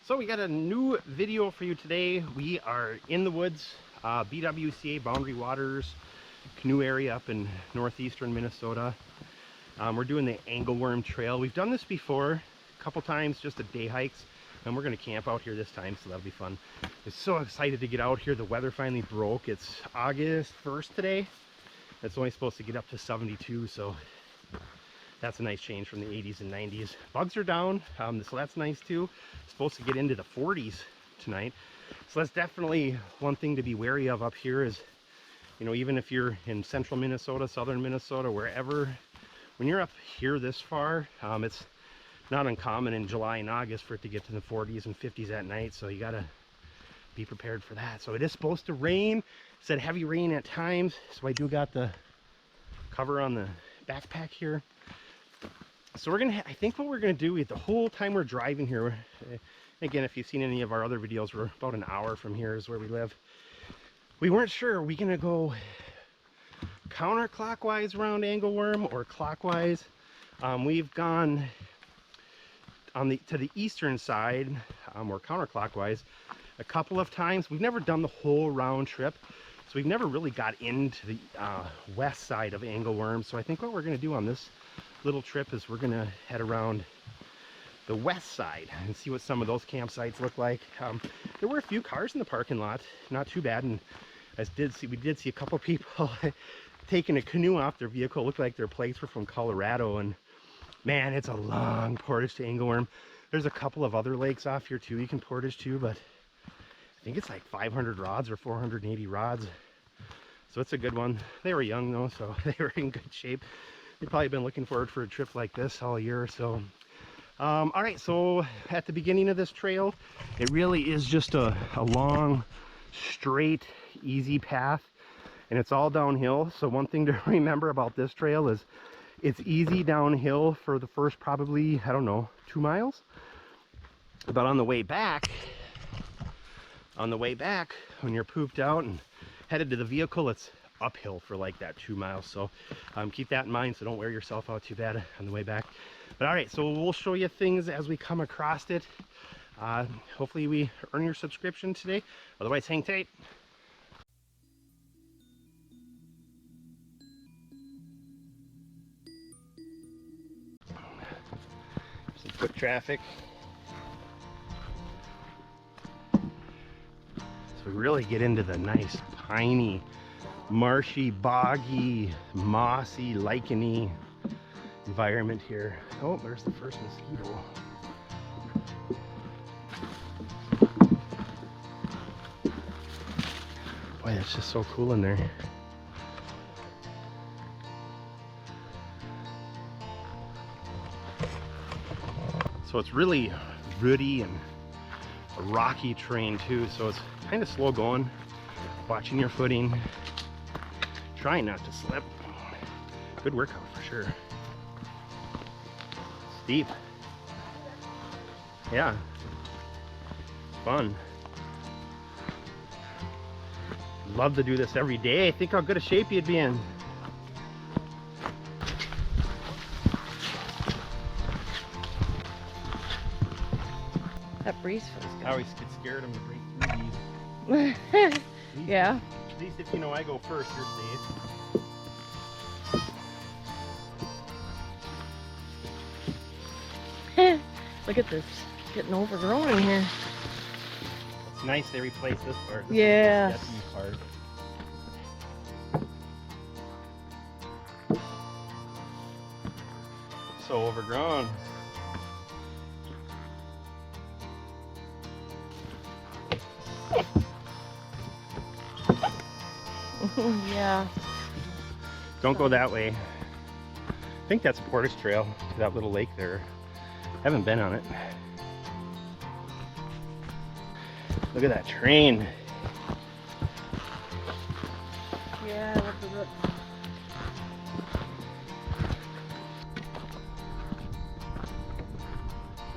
So we got a new video for you today. We are in the woods, BWCA Boundary Waters canoe area up in northeastern Minnesota. We're doing the Angleworm Trail. We've done this before a couple times, just a day hikes, and we're going to camp out here this time, so that'll be fun. I'm so excited to get out here. The weather finally broke. It's August 1st today. It's only supposed to get up to 72, so that's a nice change from the 80s and 90s. Bugs are down, so that's nice too. It's supposed to get into the 40s tonight. So that's definitely one thing to be wary of up here is, you know, even if you're in central Minnesota, southern Minnesota, wherever, when you're up here this far, it's not uncommon in July and August for it to get to the 40s and 50s at night. So you gotta be prepared for that. So it is supposed to rain. It said heavy rain at times. So I do got the cover on the backpack here. So we're gonna, I think what we're gonna do is the whole time we're driving here, again, if you've seen any of our other videos, we're about an hour from here is where we live. We weren't sure, are we gonna go counterclockwise around Angleworm or clockwise? We've gone on to the eastern side, or counterclockwise, a couple of times. We've never done the whole round trip, so we've never really got into the west side of Angleworm. So I think what we're gonna do on this little trip is we're gonna head around the west side and see what some of those campsites look like. There were a few cars in the parking lot, not too bad, and we did see a couple people taking a canoe off their vehicle. Looked like their plates were from Colorado, and man, it's a long portage to Angleworm. There's a couple of other lakes off here too you can portage to, but I think it's like 500 rods or 480 rods, so it's a good one. They were young though, so they were in good shape. They've probably been looking forward for a trip like this all year or so. All right, so at the beginning of this trail, it really is just a long, straight, easy path, and it's all downhill. So one thing to remember about this trail is it's easy downhill for the first probably, I don't know, 2 miles. But on the way back, when you're pooped out and headed to the vehicle, it's uphill for like that 2 miles. So keep that in mind, so don't wear yourself out too bad on the way back. But all right, so we'll show you things as we come across it. Hopefully we earn your subscription today. Otherwise, hang tight. Some foot traffic. So we really get into the nice piney, marshy, boggy, mossy, licheny environment here. Oh, there's the first mosquito. Boy, it's just so cool in there. So it's really rooty and a rocky terrain too, so it's kind of slow going. Watching your footing, trying not to slip. Good workout for sure. Steep. Yeah. Fun. Love to do this every day. Think how good a shape you'd be in. That breeze feels good. I always get scared I'm gonna break through these. Yeah. At least if you know I go first, you're safe. Look at this. Getting overgrown in here. It's nice they replaced this part. This Yeah. is the sketchy part. So overgrown. Yeah. Don't go that way. I think that's a portage trail to that little lake there. Haven't been on it. Look at that train. Yeah, I love the root.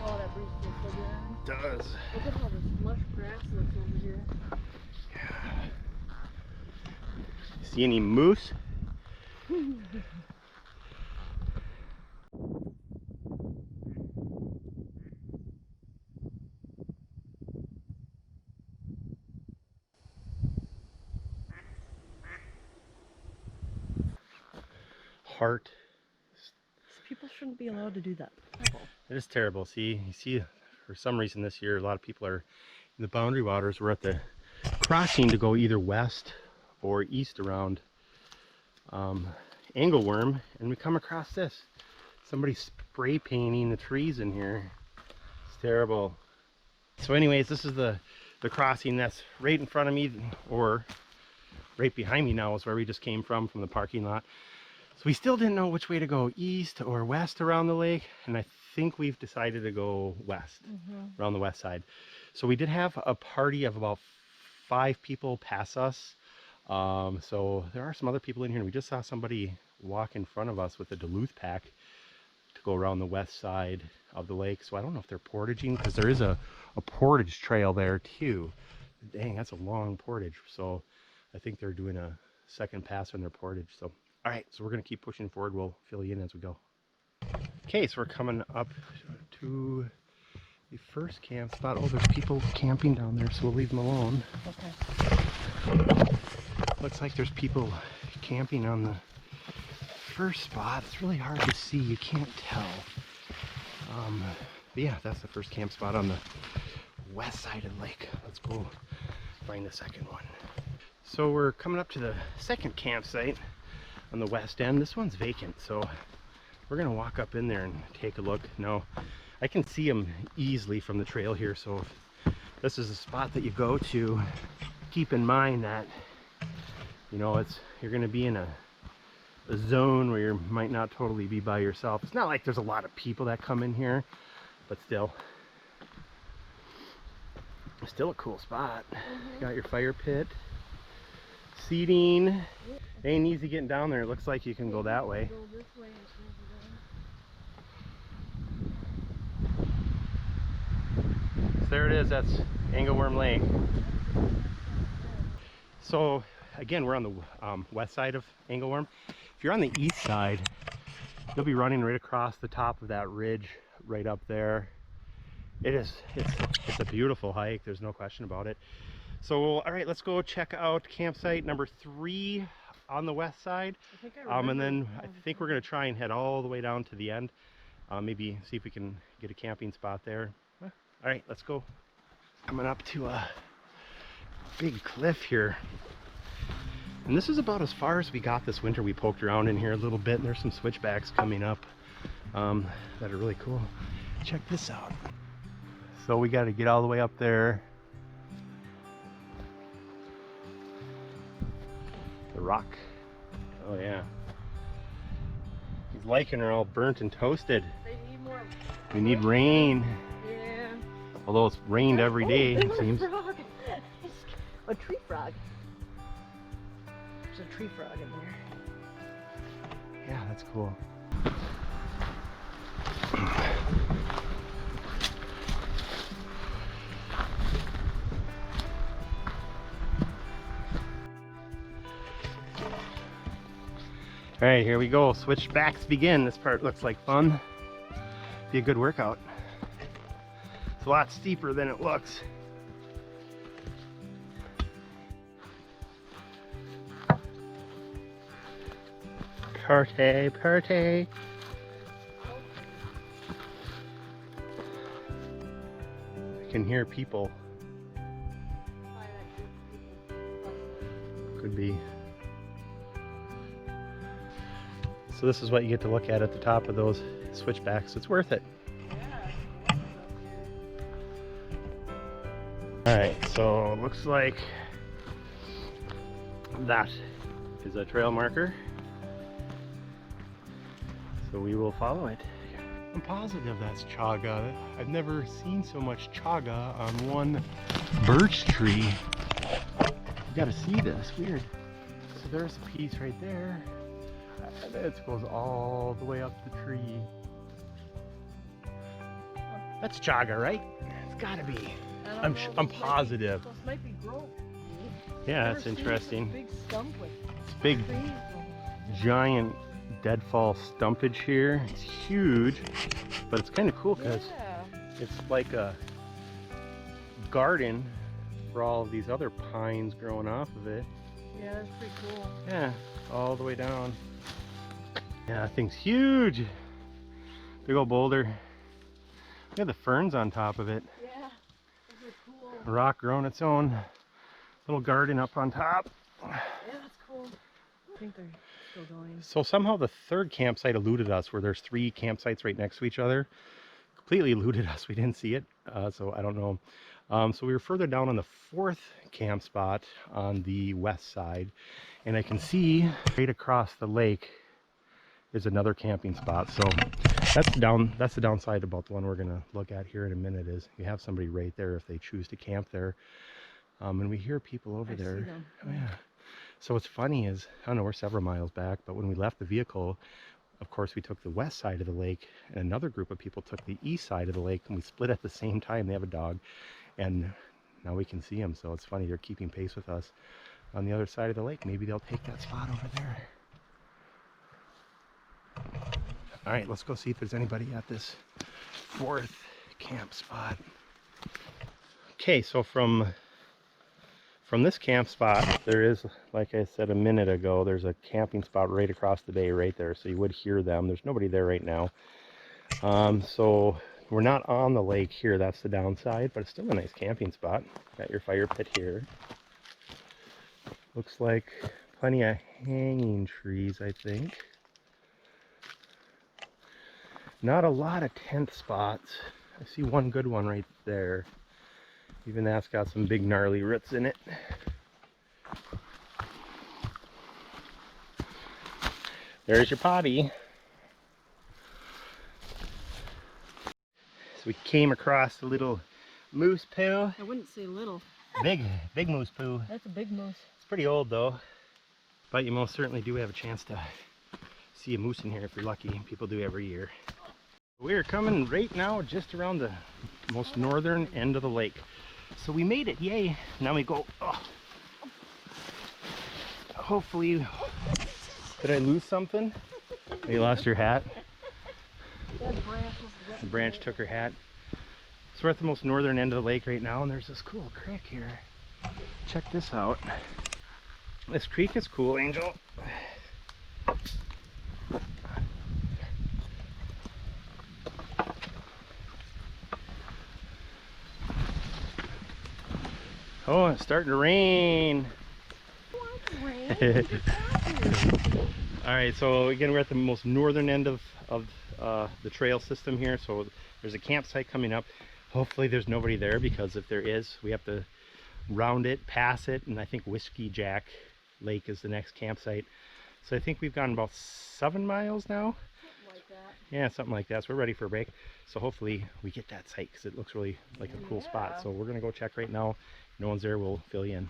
Oh, that breeze feels so good. It does. Look at how this lush grass looks over here. Yeah. See any moose? apart. People shouldn't be allowed to do that. It is terrible. See, you see, for some reason this year, a lot of people are in the boundary waters. We're at the crossing to go either west or east around Angleworm, and we come across this. Somebody spray painting the trees in here. It's terrible. So anyways, this is the crossing that's right in front of me, or right behind me now is where we just came from the parking lot. So we still didn't know which way to go, east or west around the lake, and I think we've decided to go west, around the west side. So we did have a party of about 5 people pass us. So there are some other people in here, and we just saw somebody walk in front of us with a Duluth pack to go around the west side of the lake. So I don't know if they're portaging, because there is a portage trail there too. Dang, that's a long portage. So I think they're doing a second pass on their portage. So all right, so we're gonna keep pushing forward. We'll fill you in as we go. Okay, so we're coming up to the first camp spot. Oh, there's people camping down there, so we'll leave them alone. Okay. Looks like there's people camping on the first spot. It's really hard to see, you can't tell. But yeah, that's the first camp spot on the west side of the lake. Let's go find the second one. So we're coming up to the second campsite on the west end. This one's vacant, so we're gonna walk up in there and take a look. Now, I can see them easily from the trail here, so if this is a spot that you go to, keep in mind that, you know, you're gonna be in a zone where you might not totally be by yourself. It's not like there's a lot of people that come in here, but still a cool spot. Got your fire pit, seating. It ain't easy getting down there. It looks like you can go that way. So there it is. That's Angleworm Lake. So again, we're on the west side of Angleworm. If you're on the east side, you'll be running right across the top of that ridge right up there. It's a beautiful hike, there's no question about it. So all right, let's go check out campsite number 3 on the west side. And then I think we're going to try and head all the way down to the end, maybe see if we can get a camping spot there. All right, let's go. Coming up to a big cliff here, and this is about as far as we got this winter. We poked around in here a little bit, and there's some switchbacks coming up that are really cool. Check this out. So we got to get all the way up there. The rock. Oh yeah. These lichen are all burnt and toasted. They need more. We need rain. Yeah. Although it's rained every day, it seems. Frog. A tree frog. There's a tree frog in there. Yeah, that's cool. All right, here we go. Switchbacks begin. This part looks like fun. Be a good workout. It's a lot steeper than it looks. Party, party. I can hear people. Could be. So this is what you get to look at the top of those switchbacks. It's worth it. All right, so it looks like that is a trail marker. So we will follow it. I'm positive that's chaga. I've never seen so much chaga on one birch tree. You gotta see this, weird. So there's a piece right there. And it goes all the way up the tree. That's chaga, right? It's gotta be. I'm positive. Those might be growth. Yeah, that's interesting. Big stump with It's big, giant deadfall stumpage here. It's huge, but it's kind of cool because it's like a garden for all of these other pines growing off of it. Yeah, that's pretty cool. Yeah, all the way down. Yeah, that thing's huge. Big old boulder. Look at the ferns on top of it. Yeah, those are cool. A rock growing its own little garden up on top. Yeah, that's cool. I think they're still going. So somehow the third campsite eluded us, where there's 3 campsites right next to each other. Completely eluded us. We didn't see it, so I don't know. So we were further down on the 4th camp spot on the west side, and I can see right across the lake is another camping spot. So that's the downside about the one we're gonna look at here in a minute, is you have somebody right there if they choose to camp there. And we hear people over there. See them. Oh yeah. So what's funny is, I don't know, we're several miles back, but when we left the vehicle, of course, we took the west side of the lake, and another group of people took the east side of the lake, and we split at the same time. They have a dog, and now we can see them. So it's funny, they're keeping pace with us on the other side of the lake. Maybe they'll take that spot over there. All right, let's go see if there's anybody at this 4th camp spot. Okay, so from this camp spot, there is, like I said a minute ago, there's a camping spot right across the bay right there, so you would hear them. There's nobody there right now. So we're not on the lake here, that's the downside, but it's still a nice camping spot. Got your fire pit here. Looks like plenty of hanging trees, I think. Not a lot of tent spots. I see one good one right there. Even that's got some big gnarly roots in it. There's your potty. So we came across a little moose poo. I wouldn't say little. Big moose poo. That's a big moose. It's pretty old though. But you most certainly do have a chance to see a moose in here if you're lucky. People do every year. We are coming right now just around the most northern end of the lake. So we made it, yay. Now we go, oh. Hopefully, did I lose something? You lost your hat? The branch took her hat. So we're at the most northern end of the lake right now, and there's this cool creek here. Check this out. This creek is cool, Angel. Oh, it's starting to rain. All right, so again, we're at the most northern end of the trail system here. So there's a campsite coming up. Hopefully there's nobody there, because if there is, we have to round it, pass it, and I think Whiskey Jack Lake is the next campsite. So I think we've gone about 7 miles now. Something like that. Yeah, something like that. So we're ready for a break. So hopefully we get that site, because it looks really like a cool spot. So we're gonna go check right now. No one's there, we'll fill you in.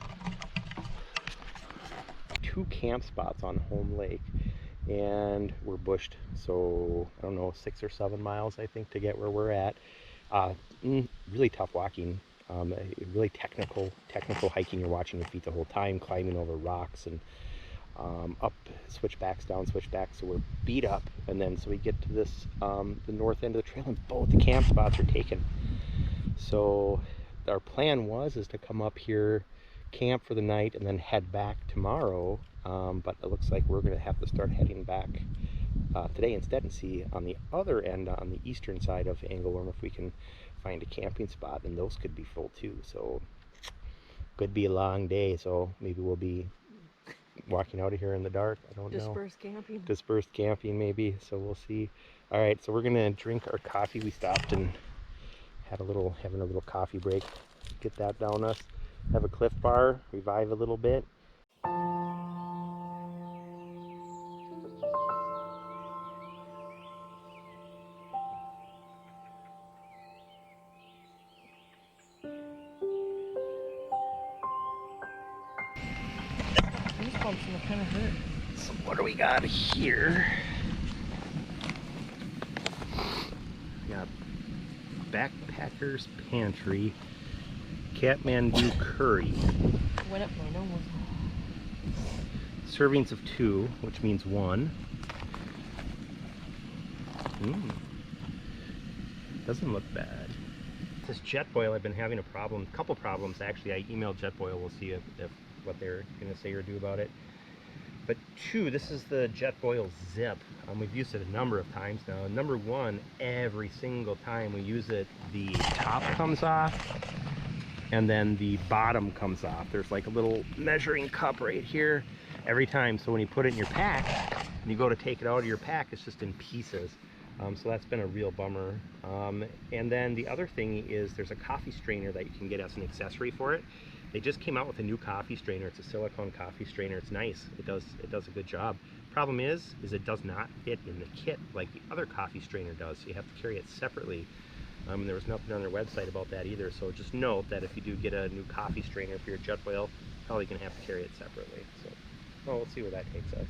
2 camp spots on Home Lake, and we're bushed, so I don't know, 6 or 7 miles I think to get where we're at. Really tough walking, really technical hiking. You're watching your feet the whole time, climbing over rocks and up switchbacks, down switchbacks. So we're beat up, and then so we get to this the north end of the trail, and both the camp spots are taken. So our plan is to come up here, camp for the night, and then head back tomorrow, but it looks like we're going to have to start heading back today instead, and see on the other end, on the eastern side of Angleworm, if we can find a camping spot, and those could be full too. So could be a long day, so maybe we'll be walking out of here in the dark. I don't know. Dispersed camping. Dispersed camping maybe, so we'll see. All right, so we're gonna drink our coffee. We stopped and having a little coffee break. Get that down us. Have a Cliff Bar, revive a little bit. These bumps will kind of hurt. So what do we got here? We got Backpacker's Pantry Kathmandu curry. Went up my nose. Servings of 2, which means 1. Doesn't look bad. This Jetboil, I've been having a couple problems actually. I emailed Jetboil. We'll see if what they're gonna say or do about it. But two, this is the Jetboil Zip. We've used it a number of times now. Number one, every single time we use it, the top comes off and then the bottom comes off. There's like a little measuring cup right here every time. So when you put it in your pack and you go to take it out of your pack, it's just in pieces. So that's been a real bummer. And then the other thing is there's a coffee strainer that you can get as an accessory for it. They just came out with a new coffee strainer. It's a silicone coffee strainer. It's nice. It does a good job. Problem is it does not fit in the kit like the other coffee strainer does. So you have to carry it separately. And there was nothing on their website about that either. So just note that if you do get a new coffee strainer for your Jetboil, probably gonna have to carry it separately. So, well, we'll see where that takes us.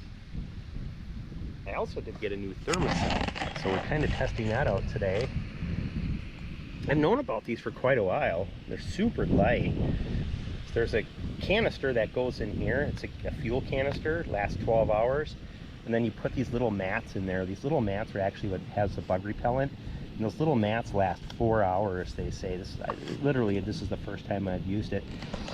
I also did get a new thermostat, so we're kind of testing that out today. I've known about these for quite a while. They're super light. There's a canister that goes in here. It's a fuel canister, lasts 12 hours. And then you put these little mats in there. These little mats are actually what has the bug repellent. And those little mats last 4 hours, they say. Literally, this is the first time I've used it.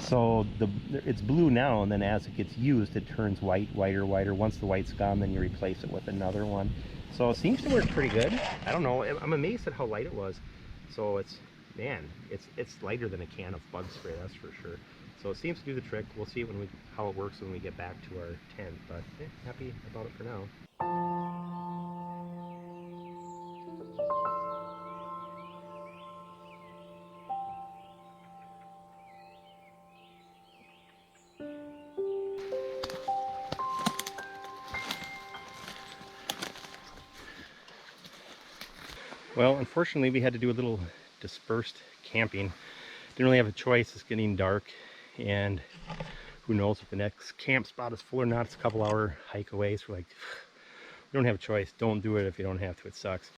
So it's blue now, and then as it gets used, it turns white, whiter, whiter. Once the white's gone, then you replace it with another one. So it seems to work pretty good. I don't know. I'm amazed at how light it was. So it's lighter than a can of bug spray, that's for sure. So it seems to do the trick. We'll see how it works when we get back to our tent. But happy about it for now. Well, unfortunately, we had to do a little dispersed camping. Didn't really have a choice. It's getting dark, and who knows if the next camp spot is full or not. It's a couple hour hike away, so we're like, we don't have a choice. Don't do it if you don't have to. It sucks.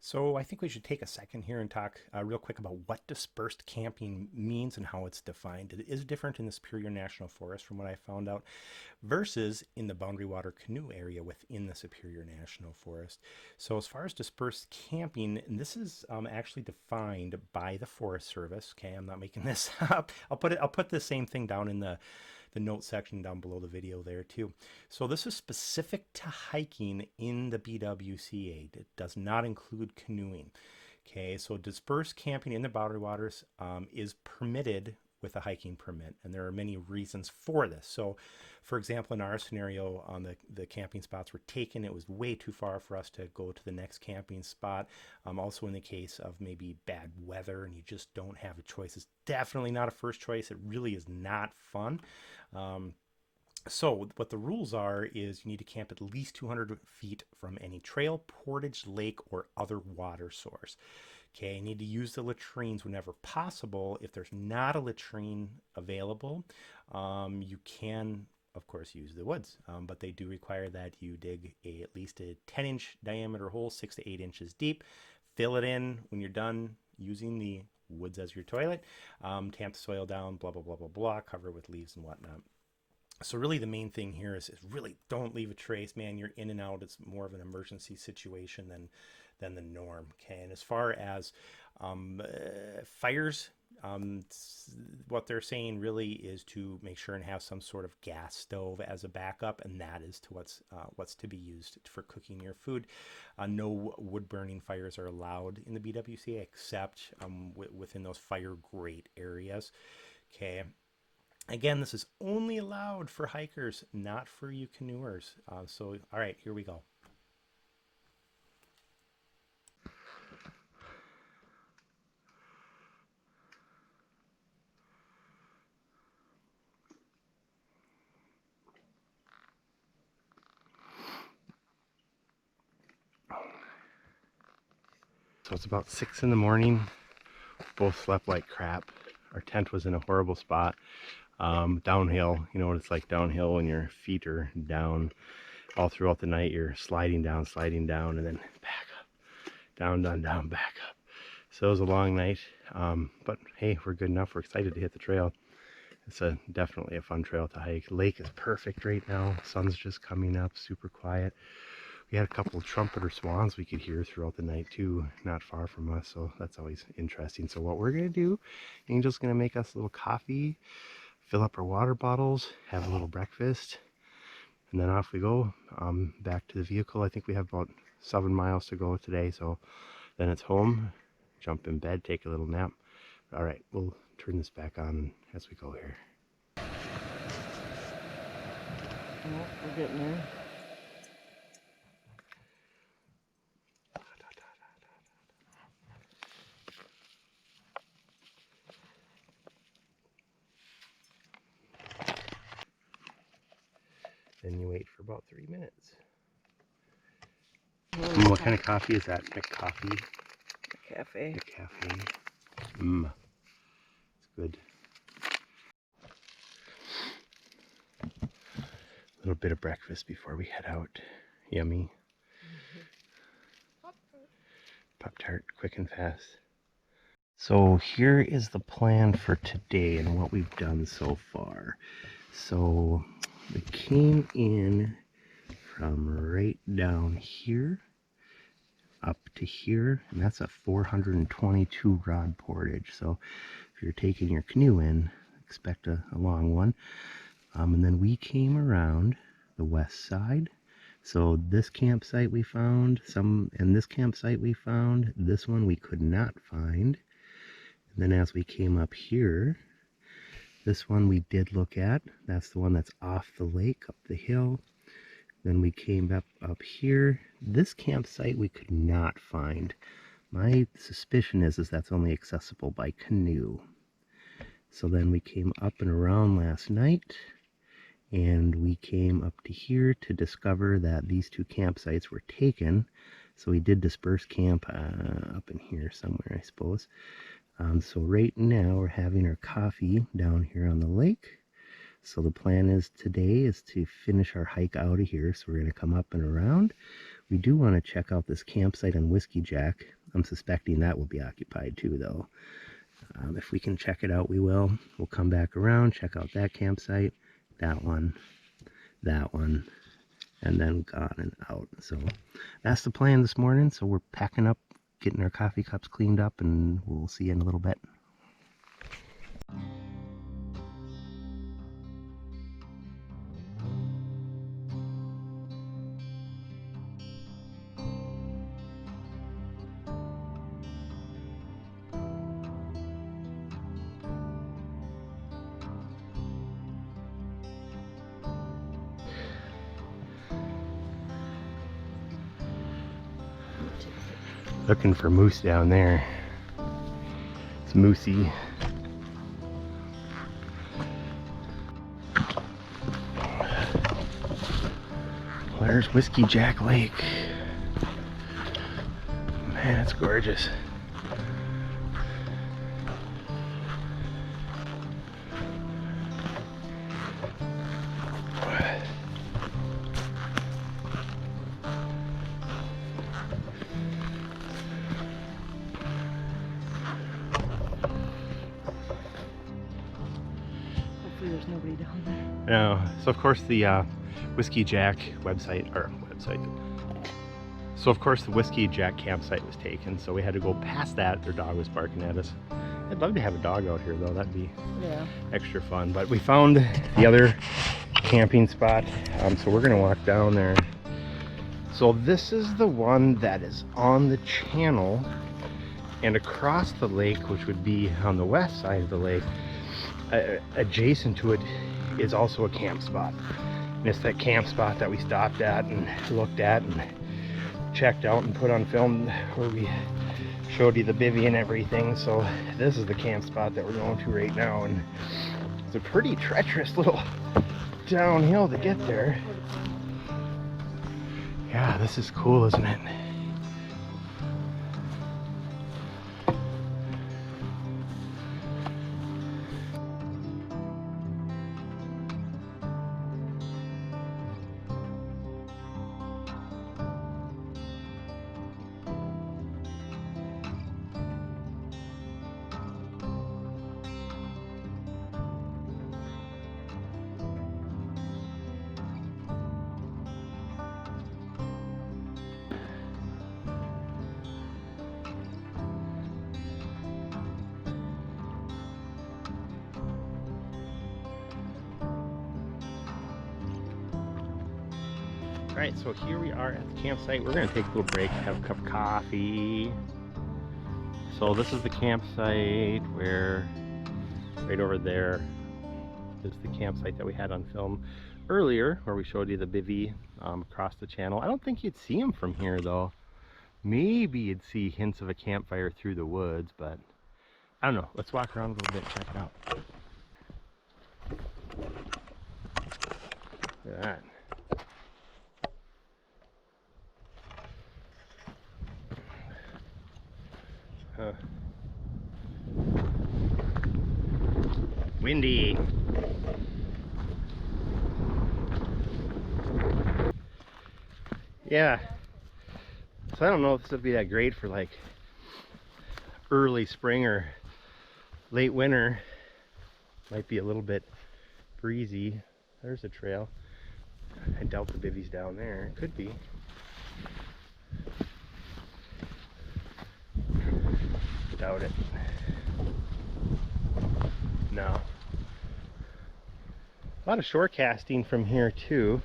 So I think we should take a second here and talk real quick about what dispersed camping means and how it's defined. It is different in the Superior National Forest from what I found out versus in the Boundary Water Canoe area within the Superior National Forest. So as far as dispersed camping, and this is actually defined by the Forest Service. Okay, I'm not making this up. I'll put the same thing down in the note section down below the video there too. So this is specific to hiking in the BWCA. It does not include canoeing. Okay, so dispersed camping in the Boundary Waters is permitted with a hiking permit, and there are many reasons for this. So for example, in our scenario, on the camping spots were taken. It was way too far for us to go to the next camping spot. Also in the case of maybe bad weather and you just don't have a choice, it's definitely not a first choice. It really is not fun. So what the rules are is you need to camp at least 200 feet from any trail, portage, lake, or other water source. Okay, you need to use the latrines whenever possible. If there's not a latrine available, you can, of course, use the woods, but they do require that you dig at least a 10-inch diameter hole, 6 to 8 inches deep, fill it in when you're done using the woods as your toilet, tamp the soil down, blah, blah, blah, blah, blah, cover it with leaves and whatnot. So really the main thing here is really don't leave a trace, man. You're in and out. It's more of an emergency situation than the norm. Okay, and as far as fires, what they're saying really is to make sure and have some sort of gas stove as a backup, and that is to what's to be used for cooking your food. No wood burning fires are allowed in the BWCA except within those fire grate areas. Okay. Again, this is only allowed for hikers, not for you canoers. So, all right, here we go. So it's about 6 in the morning. Both slept like crap. Our tent was in a horrible spot. Downhill, you know what it's like downhill when your feet are down all throughout the night. You're sliding down, and then back up, down, back up. So it was a long night, but hey, we're good enough. We're excited to hit the trail. It's definitely a fun trail to hike. Lake is perfect right now. Sun's just coming up, super quiet. We had a couple of trumpeter swans we could hear throughout the night too, not far from us, so that's always interesting. So what we're gonna do, Angel's gonna make us a little coffee, fill up our water bottles, have a little breakfast, and then off we go, back to the vehicle. I think we have about 7 miles to go today, so then it's home, jump in bed, take a little nap. All right, we'll turn this back on as we go here. Oh, we're getting there. Then you wait for about 3 minutes. Oh, What kind of coffee is that? McCoffee? cafe. McCafe. It's good. A little bit of breakfast before we head out. Yummy. Pop-Tart, quick and fast. So here is the plan for today and what we've done so far. So we came in from right down here up to here, and that's a 422 rod portage. So if you're taking your canoe in, expect a long one. And then we came around the west side. So this campsite we found, and this campsite we found, this one we could not find. And then as we came up here, this one we did look at. That's the one that's off the lake, up the hill. Then we came up here. This campsite we could not find. My suspicion is that's only accessible by canoe. So then we came up and around last night, and we came up to here to discover that these two campsites were taken. So we did disperse camp up in here somewhere, I suppose. So right now we're having our coffee down here on the lake. So the plan is today is to finish our hike out of here. So we're going to come up and around. We do want to check out this campsite on Whiskey Jack. I'm suspecting that will be occupied too, though. If we can check it out, we will. We'll come back around, check out that campsite, that one, and then gone and out. So that's the plan this morning. So we're packing up, getting our coffee cups cleaned up, and we'll see you in a little bit. Looking for moose down there. It's moosey. There's Whiskey Jack Lake. Man, it's gorgeous. There's nobody down there. No, so of course the Whiskey Jack website. So of course the Whiskey Jack campsite was taken, so we had to go past that. Their dog was barking at us. I'd love to have a dog out here though, that'd be extra fun. But we found the other camping spot, so we're gonna walk down there. So this is the one that is on the channel, and across the lake, which would be on the west side of the lake, adjacent to it is also a camp spot. And it's that camp spot that we stopped at and looked at and checked out and put on film, where we showed you the bivvy and everything. So this is the camp spot that we're going to right now, and it's a pretty treacherous little downhill to get there. Yeah, this is cool, isn't it? Alright, so here we are at the campsite. We're going to take a little break, have a cup of coffee. So this is the campsite where, right over there, is the campsite that we had on film earlier, where we showed you the bivvy across the channel. I don't think you'd see them from here though. Maybe you'd see hints of a campfire through the woods, but I don't know. Let's walk around a little bit and check it out. Look at that. Windy. Yeah. So I don't know if this would be that great for like early spring or late winter. Might be a little bit breezy. There's a trail. I doubt the bivvy's down there. Could be. Doubt it. No. A lot of shore casting from here too.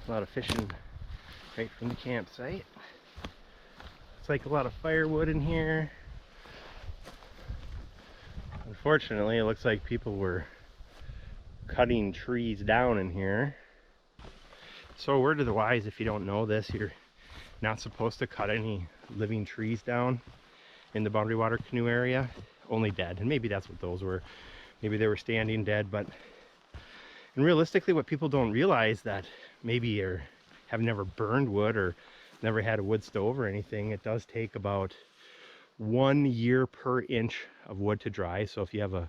A lot of fishing right from the campsite. It's like a lot of firewood in here. Unfortunately, it looks like people were cutting trees down in here. So a word to the wise, if you don't know this, you're not supposed to cut any living trees down in the Boundary Water Canoe area. Only dead, and maybe that's what those were. Maybe they were standing dead, but and realistically what people don't realize, that maybe or have never burned wood or never had a wood stove or anything, it does take about 1 year per inch of wood to dry. So if you have a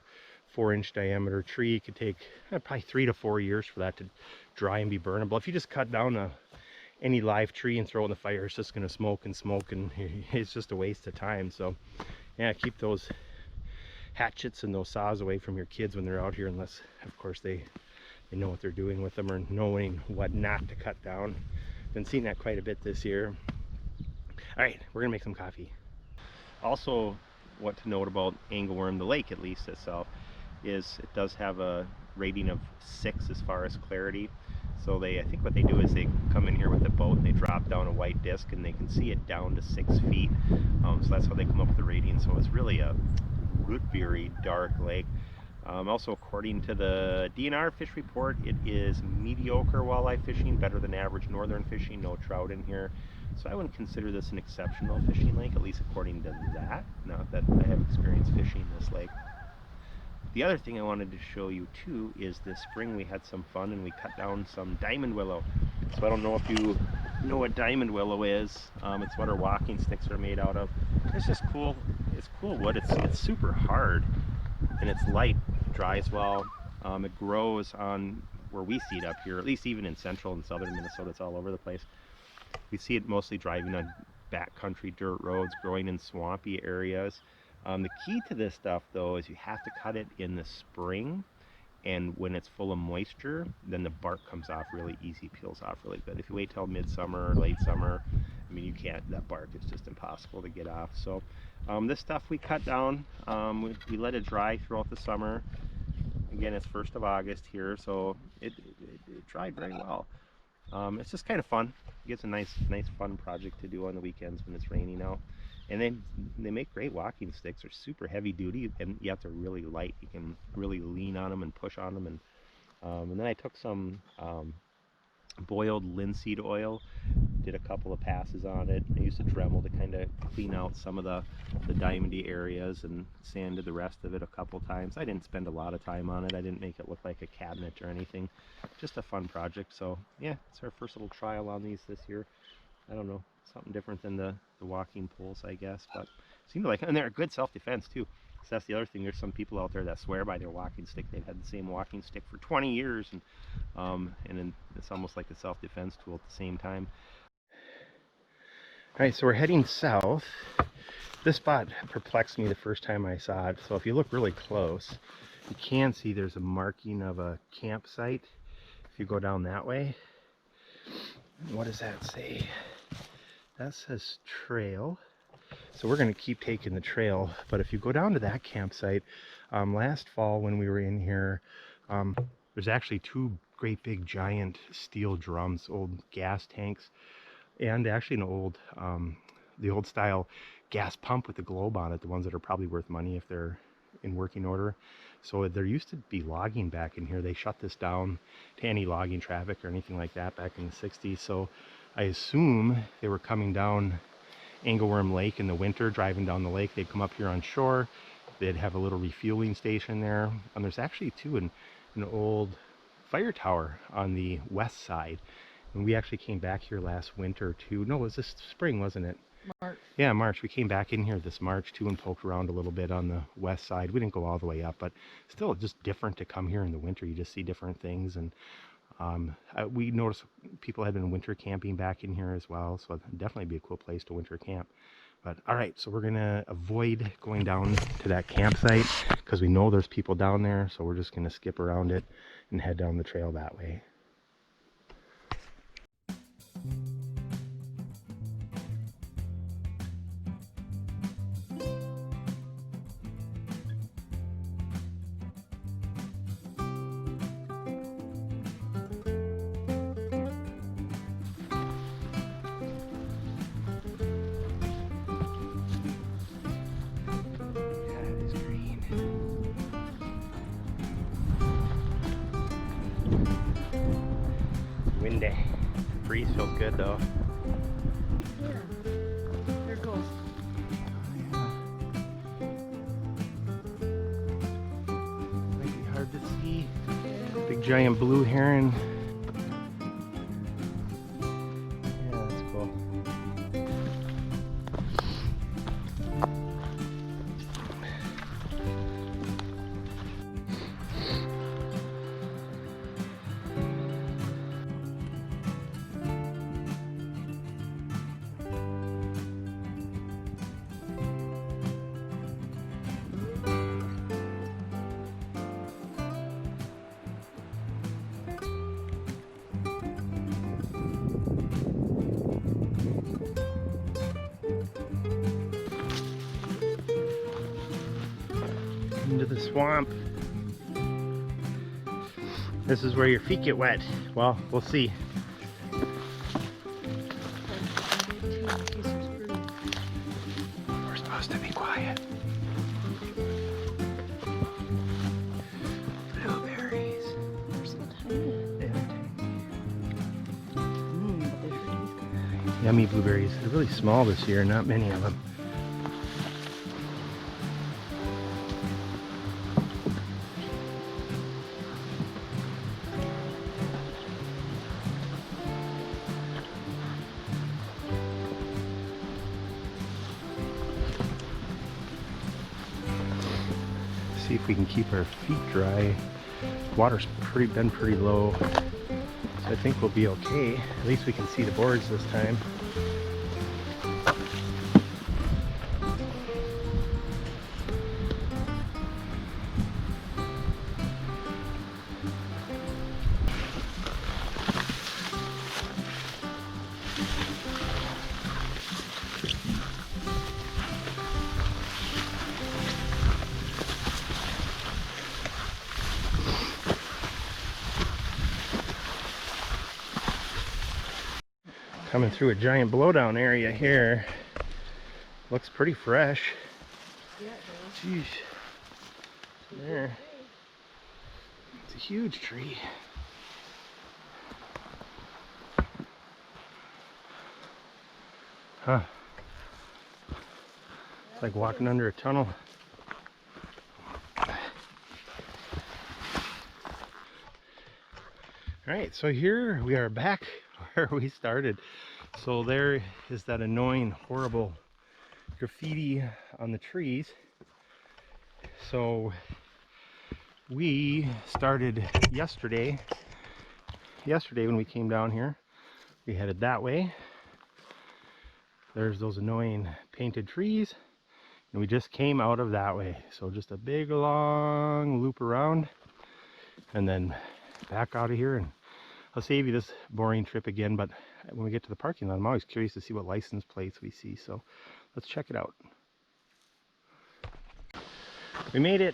4-inch diameter tree, it could take probably 3 to 4 years for that to dry and be burnable. If you just cut down any live tree and throw it in the fire, it's just going to smoke and smoke, and it's just a waste of time. So yeah, keep those hatchets and those saws away from your kids when they're out here, unless of course they know what they're doing with them or knowing what not to cut down. Been seeing that quite a bit this year. All right, we're gonna make some coffee. Also, what to note about Angleworm, the lake at least itself, is it does have a rating of 6 as far as clarity. So I think what they do is they come in here with a boat and they drop down a white disc and they can see it down to 6 feet. So that's how they come up with the rating. So it's really a very dark lake. Also, according to the DNR fish report, it is mediocre walleye fishing, better than average northern fishing, no trout in here. So I wouldn't consider this an exceptional fishing lake, at least according to that. Not that I have experience fishing this lake. The other thing I wanted to show you too is this spring we had some fun and we cut down some diamond willow. So I don't know if you know what diamond willow is. It's what our walking sticks are made out of. It's just cool. It's cool wood. It's super hard and it's light, dries well. It grows on where we see it up here, at least even in central and southern Minnesota. It's all over the place. We see it mostly driving on backcountry dirt roads, growing in swampy areas. The key to this stuff though is you have to cut it in the spring, and when it's full of moisture, then the bark comes off really easy, peels off really good. If you wait till midsummer or late summer, I mean, you can't, that bark is just impossible to get off. So this stuff we cut down, we let it dry throughout the summer. Again, it's 1st of August here, so it dried very well. It's just kind of fun. It's a nice fun project to do on the weekends when it's raining out. And then they make great walking sticks. They're super heavy duty, and yet they're really light. You can really lean on them and push on them. And then I took some boiled linseed oil, did a couple of passes on it. I used a Dremel to kind of clean out some of the diamondy areas and sanded the rest of it a couple times. I didn't spend a lot of time on it. I didn't make it look like a cabinet or anything. Just a fun project. So yeah, it's our first little trial on these this year. I don't know, something different than the walking poles, I guess, but it seemed like, and they're a good self-defense too. So that's the other thing. There's some people out there that swear by their walking stick. They've had the same walking stick for 20 years, and then it's almost like a self-defense tool at the same time. All right, so we're heading south. This spot perplexed me the first time I saw it. So if you look really close, you can see there's a marking of a campsite. If you go down that way, what does that say? That says trail. So we're going to keep taking the trail, but if you go down to that campsite, last fall when we were in here, there's actually 2 great big giant steel drums, old gas tanks, and actually an old, the old style gas pump with the globe on it, the ones that are probably worth money if they're in working order. So there used to be logging back in here. They shut this down to any logging traffic or anything like that back in the 60s. So I assume they were coming down Angleworm Lake in the winter, driving down the lake. They'd come up here on shore. They'd have a little refueling station there. And there's actually too an old fire tower on the west side. And we actually came back here last winter too. No, it was this spring, wasn't it? March. Yeah, March. We came back in here this March too and poked around a little bit on the west side. We didn't go all the way up, but still just different to come here in the winter. You just see different things. And we noticed people had been winter camping back in here as well. So it'd definitely be a cool place to winter camp. But all right, so we're going to avoid going down to that campsite because we know there's people down there. So we're just going to skip around it and head down the trail that way. Windy. Breeze feels good though. Yeah. There it goes. Might be hard to see. Big giant blue heron. Yeah, that's cool. Into the swamp. This is where your feet get wet. Well, we'll see. We're supposed to be quiet. Blueberries. They're so tiny. They're But they sure taste good. yummy blueberries. They're really small this year, not many of them. See if we can keep our feet dry. Water's been pretty low, so I think we'll be okay. At least we can see the boards this time. Coming through a giant blowdown area here. Looks pretty fresh. Yeah, it does. Jeez. There. It's a huge tree. Huh. It's like walking under a tunnel. Alright, so here we are back where we started. So there is that annoying, horrible graffiti on the trees. So we started yesterday when we came down here. We headed that way. There's those annoying painted trees, and we just came out of that way. So just a big long loop around and then back out of here. And I'll save you this boring trip again, but when we get to the parking lot, I'm always curious to see what license plates we see. So let's check it out. We made it.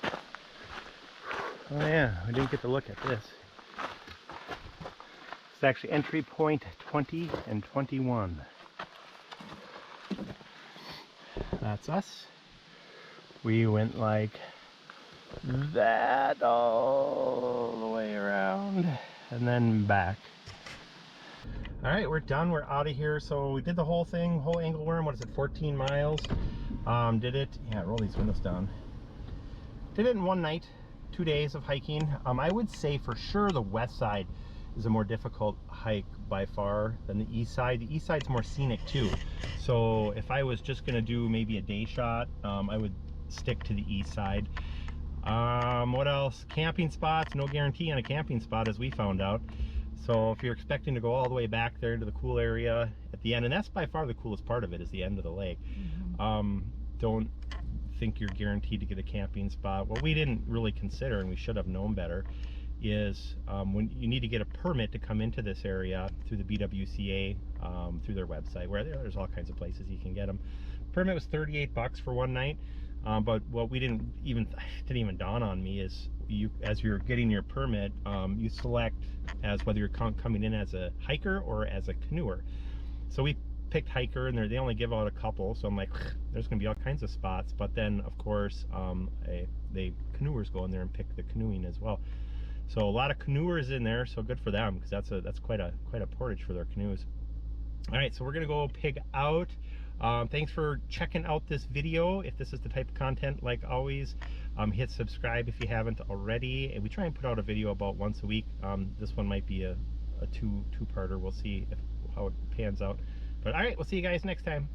Oh yeah, I didn't get to look at this. It's actually entry point 20 and 21. That's us. We went like that all the way around and then back. All right, we're done. We're out of here. So we did the whole thing, whole Angleworm. What is it, 14 miles? Did it, yeah, roll these windows down. Did it in one night, 2 days of hiking. I would say for sure the west side is a more difficult hike by far than the east side. The east side's more scenic too. So if I was just gonna do maybe a day shot, I would stick to the east side. What else? Camping spots, no guarantee on a camping spot as we found out. So if you're expecting to go all the way back there to the cool area at the end, and that's by far the coolest part of it, is the end of the lake. Don't think you're guaranteed to get a camping spot. What we didn't really consider, and we should have known better, is when you need to get a permit to come into this area through the BWCA, through their website, where there's all kinds of places you can get them. Permit was 38 bucks for one night. But what we didn't even dawn on me is as you're getting your permit, you select as whether you're coming in as a hiker or as a canoer. So we picked hiker, and they only give out a couple, so I'm like, there's gonna be all kinds of spots. But then of course canoers go in there and pick the canoeing as well. So a lot of canoers in there, so good for them, because that's quite a portage for their canoes. All right, so we're gonna go pig out. Thanks for checking out this video. If this is the type of content, like always, hit subscribe if you haven't already. And we try and put out a video about once a week. This one might be a two-parter. We'll see how it pans out. But all right, we'll see you guys next time.